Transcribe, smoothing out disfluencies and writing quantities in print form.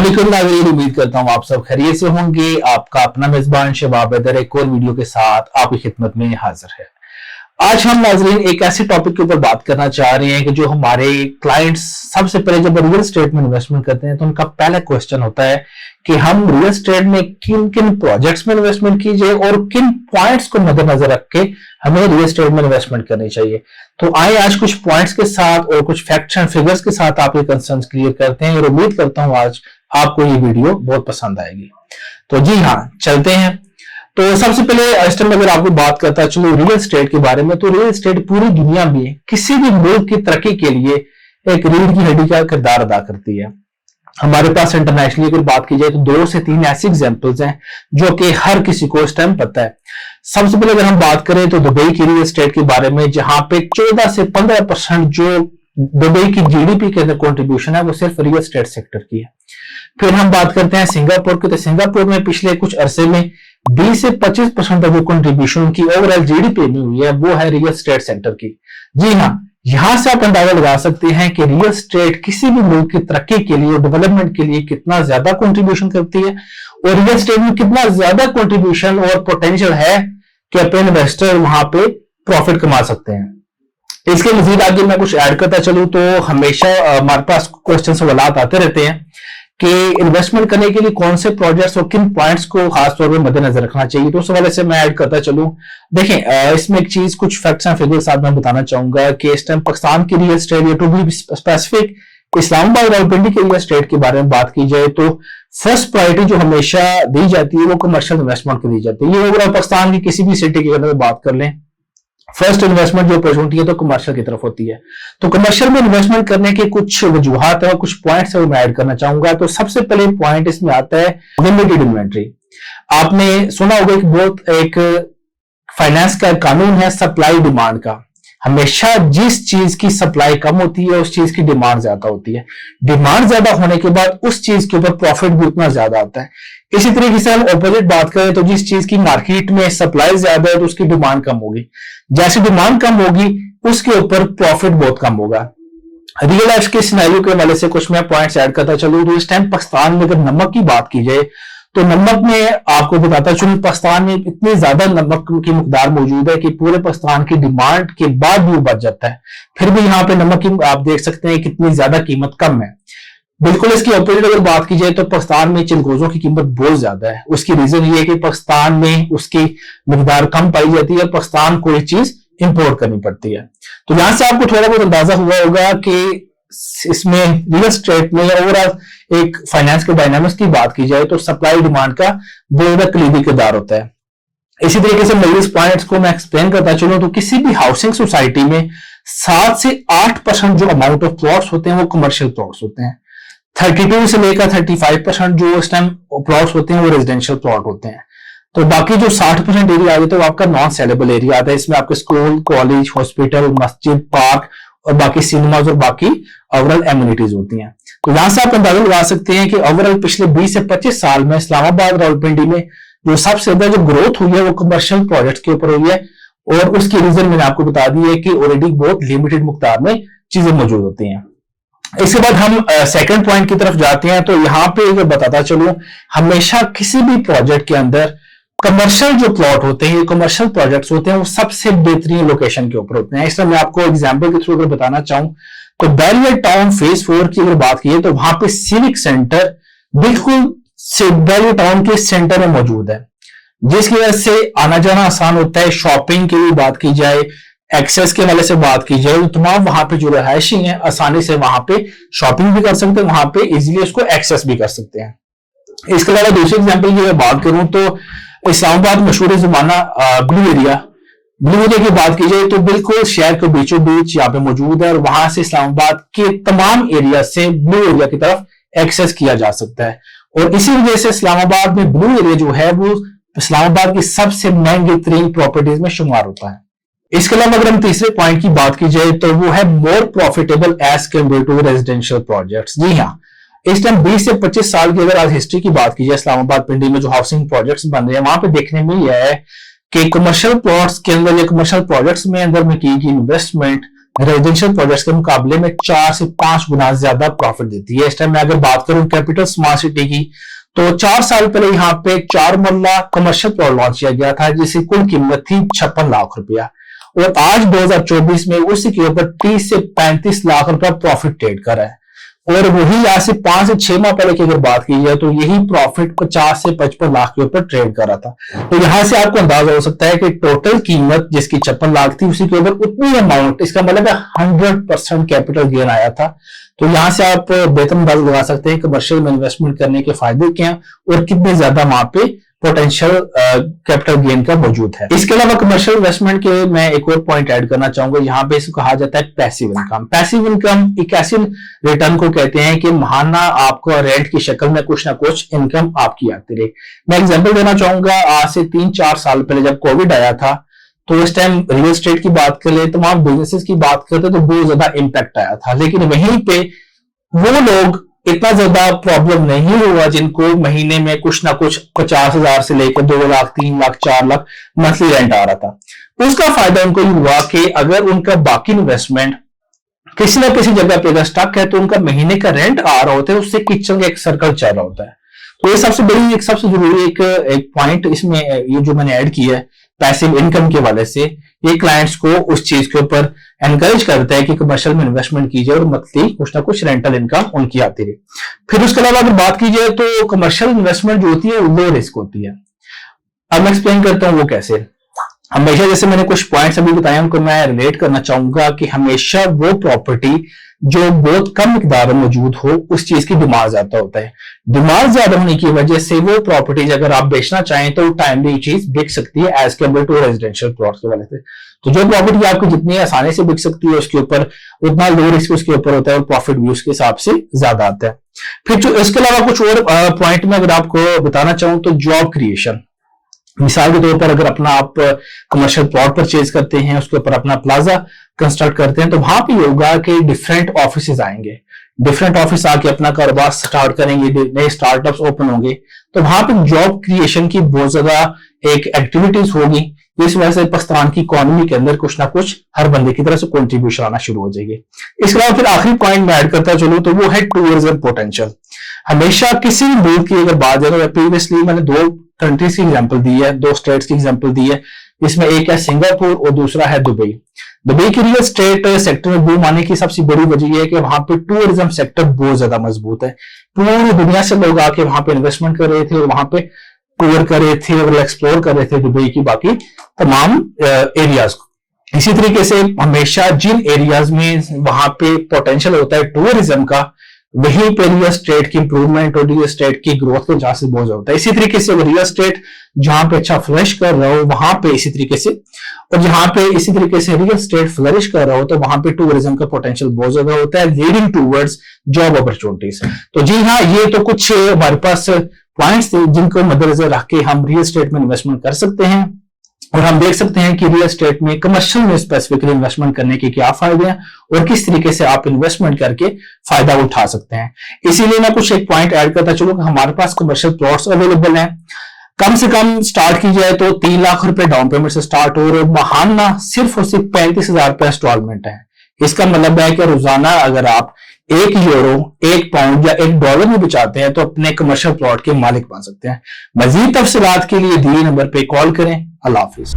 अस्सलामुअलैकुम नाज़रीन, उम्मीद करता हूँ आप सब खैरियत से होंगे। आपका अपना मेजबान शबाब हैदर एक और वीडियो के साथ आपकी खिदमत में हाजिर है। आज हम नाज़रीन एक ऐसे टॉपिक के ऊपर बात करना चाह रहे हैं कि जो हमारे क्लाइंट्स सबसे पहले जब रियल एस्टेट में इन्वेस्टमेंट करते हैं तो उनका पहला क्वेश्चन होता है कि हम रियल एस्टेट में किन किन प्रोजेक्ट्स में इन्वेस्टमेंट कीजिए और किन पॉइंट्स को मद्देनजर रख के हमें रियल एस्टेट में इन्वेस्टमेंट करनी चाहिए। तो आइए आज कुछ पॉइंट्स के साथ और कुछ फैक्ट्स एंड फिगर्स के साथ आपके कंसर्न्स क्लियर करते हैं और उम्मीद करता हूं आज आपको ये वीडियो बहुत पसंद आएगी। तो जी हाँ, चलते हैं। तो सबसे पहले इस टाइम अगर आपको बात करता चलो रियल एस्टेट के बारे में, तो रियल एस्टेट पूरी दुनिया में किसी भी मुल्क की तरक्की के लिए एक रीढ़ की हड्डी का किरदार अदा करती है। हमारे पास इंटरनेशनली अगर बात की जाए तो 2 से 3 ऐसी एग्जांपल्स हैं जो कि हर किसी को इस टाइम पता है। सबसे पहले अगर हम बात करें तो दुबई की रियल एस्टेट के बारे में, जहां पे 14 से 15% जो दुबई की जीडीपी के अंदर कॉन्ट्रीब्यूशन है वो सिर्फ रियल एस्टेट सेक्टर की है। फिर हम बात करते हैं सिंगापुर की, तो सिंगापुर में पिछले कुछ अरसे में 20 से 25% जो कंट्रीब्यूशन की ओवरऑल जीडीपी में हुई है वो है रियल एस्टेट सेक्टर की। जी हाँ, यहां से आप अंदाजा लगा सकते हैं कि रियल एस्टेट किसी भी मुल्क की तरक्की के लिए और डेवलपमेंट के लिए कितना ज्यादा कंट्रीब्यूशन करती है और रियल एस्टेट में कितना ज्यादा कंट्रीब्यूशन और पोटेंशियल है कि अपने इन्वेस्टर वहां पे प्रॉफिट कमा सकते हैं। इसके मजीद आगे मैं कुछ ऐड करता चलूं तो हमेशा हमारे पास क्वेश्चन सवालात आते रहते हैं कि इन्वेस्टमेंट करने के लिए कौन से प्रोजेक्ट्स और किन पॉइंट्स को खास तौर पर मद्देनजर रखना चाहिए। तो उस हवाले से मैं ऐड करता चलूं। देखें, इसमें एक चीज कुछ फैक्ट्स एंड फिगर्स साथ मैं बताना चाहूंगा कि इस टाइम पाकिस्तान की रियल एस्टेट या to be specific Islamabad Rawalpindi की रियल एस्टेट के बारे में बात की जाए तो फर्स्ट प्रायोरिटी जो हमेशा दी जाती है वो कमर्शियल इन्वेस्टमेंट को दी जाती है। ये ओवरऑल पाकिस्तान की किसी भी सिटी के अंदर बात कर लें, फर्स्ट इन्वेस्टमेंट जो अपॉर्चुनिटी है तो कमर्शियल की तरफ होती है। तो कमर्शियल में इन्वेस्टमेंट करने के कुछ वजूहात है और कुछ पॉइंट्स है वो मैं ऐड करना चाहूंगा। तो सबसे पहले पॉइंट इसमें आता है लिमिटेड इन्वेंट्री। आपने सुना होगा कि बहुत एक फाइनेंस का कानून है सप्लाई डिमांड का। हमेशा जिस चीज की सप्लाई कम होती है उस चीज की डिमांड ज्यादा होती है। डिमांड ज्यादा होने के बाद उस चीज के ऊपर प्रॉफिट भी उतना ज्यादा आता है। इसी तरीके से हम ऑपोजिट बात करें तो जिस चीज की मार्केट में सप्लाई ज्यादा है तो उसकी डिमांड कम होगी। जैसे डिमांड कम होगी उसके ऊपर प्रॉफिट बहुत कम होगा। रियल लाइफ के सिनेरियो के हवाले से कुछ मैं पॉइंट्स ऐड करता चलूं तो इस टाइम पाकिस्तान में अगर नमक की बात की जाए तो नमक में आपको बताता चलूं पाकिस्तान में इतनी ज्यादा नमक की मकदार मौजूद है कि पूरे पाकिस्तान की डिमांड के बाद भी वो बच जाता है। फिर भी यहाँ पे नमक की आप देख सकते हैं कितनी ज्यादा कीमत कम है। बिल्कुल इसकी ऑपोजिट अगर बात की जाए तो पाकिस्तान में चिलगोजों की कीमत बहुत ज्यादा है। उसकी रीजन ये है कि पाकिस्तान में उसकी मकदार कम पाई जाती है, पाकिस्तान को एक चीज इंपोर्ट करनी पड़ती है। तो यहां से आपको थोड़ा बहुत अंदाजा हुआ होगा कि इसमें रियल एस्टेट में ओवरऑल एक फाइनेंस के डायनामिक्स की बात की जाए तो सप्लाई डिमांड का बहुत बड़ा कलीदी किरदार होता है। इसी तरीके से मैं इस पॉइंट्स को मैं एक्सप्लेन करता चलूं तो किसी भी हाउसिंग सोसाइटी में 7 से 8% जो अमाउंट ऑफ प्लॉट्स होते हैं वो कमर्शियल प्लॉट्स होते हैं। 32 से लेकर 35% जो इस टाइम प्लॉट्स होते हैं वो रेजिडेंशियल प्लॉट होते हैं। तो बाकी जो 60% एरिया आ जाता है वो आपका नॉन सेलेबल एरिया आता है। इसमें आपके स्कूल, कॉलेज, हॉस्पिटल, मस्जिद, पार्क और बाकी सिनेमाज और बाकी ओवरऑल एम्यूनिटीज होती हैं। तो यहां से आप अंदाजा लगा सकते हैं कि ओवरऑल पिछले 20 से 25 साल में इस्लामाबाद रावलपिंडी में जो सबसे ज्यादा जो ग्रोथ हुई है वो कमर्शियल प्रोजेक्ट्स के ऊपर हुई है और उसकी रीजन मैंने आपको बता दी है कि ऑलरेडी बहुत लिमिटेड मुकदार में चीजें मौजूद होती हैं। इसके बाद हम सेकंड पॉइंट की तरफ जाते हैं। तो यहाँ पे अगर बताता चलूं, हमेशा किसी भी प्रोजेक्ट के अंदर कमर्शियल जो प्लॉट होते हैं, कमर्शियल प्रोजेक्ट्स होते हैं वो सबसे बेहतरीन लोकेशन के ऊपर होते हैं। इसमें मैं आपको एग्जांपल के थ्रू अगर बताना चाहूं तो बैरियर टाउन फेज 4 की अगर बात की तो वहां पे सिविक सेंटर बिल्कुल बैरियर टाउन के सेंटर में मौजूद है, जिसकी वजह से आना जाना आसान होता है। शॉपिंग की भी बात की जाए, एक्सेस के हवाले से बात की जाए तो तमाम वहां पे जो रहायशी है आसानी से वहां पे शॉपिंग भी कर सकते हैं, वहां पे इजीली उसको एक्सेस भी कर सकते हैं। इसके अलावा दूसरी एग्जांपल की बात करूं तो इस्लामाबाद मशहूर जमाना ब्लू एरिया की बात की जाए तो बिल्कुल शहर के बीचों बीच यहाँ पे मौजूद है और वहां से इस्लामाबाद के तमाम एरिया से ब्लू एरिया की तरफ एक्सेस किया जा सकता है। और इसी वजह से इस्लामाबाद में ब्लू एरिया जो है वो इस्लामाबाद की सबसे महंगी तरीन प्रॉपर्टीज में शुमार होता है। इसके अलावा अगर हम तीसरे पॉइंट की बात की जाए तो वो है more profitable as compare to residential projects. जी हाँ, इस टाइम 20 से 25 साल की अगर आज हिस्ट्री की बात की जाए इस्लामाबाद पिंडी में जो हाउसिंग प्रोजेक्ट्स बन रहे हैं वहां पे देखने में यह है कि कमर्शियल प्लॉट्स के अंदर या कमर्शियल प्रोजेक्ट्स में अंदर में की गई इन्वेस्टमेंट रेजिडेंशियल प्रोजेक्ट्स के मुकाबले में 4 से 5 गुना ज्यादा प्रॉफिट देती है। इस टाइम मैं अगर बात करूं कैपिटल स्मार्ट सिटी की, तो 4 साल पहले यहाँ पे 4 मरला कमर्शियल प्लॉट लॉन्च किया गया था जिसकी कुल कीमत थी 56 लाख रुपया, और आज 2024 में उसी के ऊपर 30 से 35 लाख रुपया प्रॉफिट ट्रेड कर रहा है। और वही यहाँ से 5 से 6 माह पहले की अगर बात की जाए तो यही प्रॉफिट 50 से 55 लाख के ऊपर ट्रेड कर रहा था। तो यहां से आपको अंदाजा हो सकता है कि टोटल कीमत जिसकी 56 लाख थी उसी के ऊपर उतनी अमाउंट, इसका मतलब है 100% कैपिटल गेन आया था। तो यहां से आप बेहतर अंदाजा लगा सकते हैं कमर्शियल में इन्वेस्टमेंट करने के फायदे क्या हैं और कितने ज्यादा वहां पे पोटेंशियल कैपिटल गेन का मौजूद है। इसके अलावा कमर्शियल इन्वेस्टमेंट के मैं एक और पॉइंट ऐड करना चाहूंगा, यहाँ पे इसको कहा जाता है पैसिव इनकम। पैसिव इनकम एक ऐसे रिटर्न को कहते हैं कि महाना आपको रेंट की शक्ल में कुछ ना कुछ इनकम आपकी आती रहे। मैं एग्जांपल देना चाहूंगा, आज से 3-4 साल पहले जब कोविड आया था तो इस टाइम रियल एस्टेट की बात कर ले, तमाम बिजनेसेस की बात करते तो बहुत ज्यादा इम्पैक्ट आया था, लेकिन वहीं पे वो लोग इतना ज्यादा प्रॉब्लम नहीं हुआ जिनको महीने में कुछ ना कुछ 50,000 से लेकर 2 लाख 3 लाख 4 लाख मंथली रेंट आ रहा था। उसका फायदा उनको ये हुआ कि अगर उनका बाकी इन्वेस्टमेंट किसी ना किसी जगह पे अगर स्टक है तो उनका महीने का रेंट आ रहा होता है, उससे किचन का एक सर्कल चल रहा होता है। तो ये सबसे बड़ी एक सबसे जरूरी एक पॉइंट इसमें ये जो मैंने ऐड किया है पैसिव इनकम के वाले से, ये क्लाइंट्स को उस चीज के ऊपर एनकरेज करता है कि कमर्शियल में इन्वेस्टमेंट कीजिए और मंथली कुछ ना कुछ रेंटल इनकम उनकी आती रही। फिर उसके अलावा अगर बात की जाए तो कमर्शियल इन्वेस्टमेंट जो होती है वो लो रिस्क होती है। अब मैं एक्सप्लेन करता हूँ वो कैसे। हमेशा जैसे मैंने कुछ पॉइंट्स अभी बताए उनको मैं रिलेट करना चाहूंगा कि हमेशा वो प्रॉपर्टी जो बहुत कम मिकदार में मौजूद हो उस चीज की डिमांड ज्यादा होता है। डिमांड ज्यादा होने की वजह से वो प्रॉपर्टीज अगर आप बेचना चाहें तो टाइमली चीज बिक सकती है as compare to residential plot के वजह से। तो जो प्रॉपर्टी आपको जितनी आसानी से बिक सकती है उसके ऊपर उतना लो रिस्क उसके ऊपर होता है और प्रॉफिट भी उसके हिसाब से ज्यादा आता है। फिर जो इसके अलावा कुछ और पॉइंट में अगर आपको बताना चाहूं तो जॉब क्रिएशन, मिसाल के तौर पर अगर अपना आप कमर्शियल प्लॉट परचेज करते हैं उसके ऊपर अपना प्लाजा कंस्ट्रक्ट करते हैं तो वहां पे होगा कि डिफरेंट ऑफिस आएंगे, डिफरेंट ऑफिस आके अपना कारोबार स्टार्ट करेंगे, नए स्टार्टअप्स ओपन होंगे, तो वहां पे जॉब क्रिएशन की बहुत ज्यादा एक एक्टिविटीज होगी। इस वजह से पाकिस्तान की इकोनॉमी के अंदर कुछ ना कुछ हर बंदे की तरफ से कंट्रीब्यूशन आना शुरू हो जाएगी। इसके अलावा फिर आखिरी पॉइंट में ऐड करता चलूं तो वो है टूरिज्म पोटेंशियल। हमेशा किसी भी मुल्क की अगर बात करें, प्रीवियसली मैंने 2 कंट्रीज की एग्जांपल दी है, 2 स्टेट्स की एग्जांपल दी है, इसमें एक है सिंगापुर और दूसरा है दुबई। दुबई की रियल स्टेट सेक्टर में बूम आने की सबसे बड़ी वजह यह है कि वहां पे टूरिज्म सेक्टर बहुत ज्यादा मजबूत है। पूरी दुनिया से लोग आके वहां पे इन्वेस्टमेंट कर रहे थे और वहां पे टूर कर रहे थे और एक्सप्लोर कर रहे थे दुबई की बाकी तमाम एरियाज को। इसी तरीके से हमेशा जिन एरियाज में वहां पे पोटेंशियल होता है टूरिज्म का, वहीं पे रियल स्टेट की इंप्रूवमेंट और रियल स्टेट की ग्रोथ के चांसेस बहुत ज्यादा होता है। इसी तरीके से रियल स्टेट जहां पे अच्छा फ्लरिश कर रहा हो वहां पे इसी तरीके से, और जहां पे इसी तरीके से रियल स्टेट फ्लरिश कर रहा हो तो वहां पे टूरिज्म का पोटेंशियल बहुत ज्यादा होता है, लीडिंग टूवर्ड्स जॉब अपॉर्चुनिटीज। तो जी हाँ, ये तो कुछ हमारे पास पॉइंट्स थे जिनको मद्देनजर रख के हम रियल स्टेट में इन्वेस्टमेंट कर सकते हैं और हम देख सकते हैं कि रियल एस्टेट में कमर्शियल में स्पेसिफिकली इन्वेस्टमेंट करने के क्या फायदे हैं और किस तरीके से आप इन्वेस्टमेंट करके फायदा उठा सकते हैं। इसीलिए मैं कुछ एक पॉइंट ऐड करता चलूं कि हमारे पास कमर्शियल प्लॉट्स अवेलेबल हैं। कम से कम स्टार्ट की जाए तो 3 लाख रुपए डाउन पेमेंट से स्टार्ट हो और महाना सिर्फ और सिर्फ 35,000 रुपए इंस्टॉलमेंट है। इसका मतलब है कि रोजाना अगर आप 1 यूरो, 1 पाउंड या 1 डॉलर में बचाते हैं तो अपने कमर्शियल प्लॉट के मालिक बन सकते हैं। मजीद तफसीलात के लिए दिए नंबर पे कॉल करें। अल्लाह हाफिज।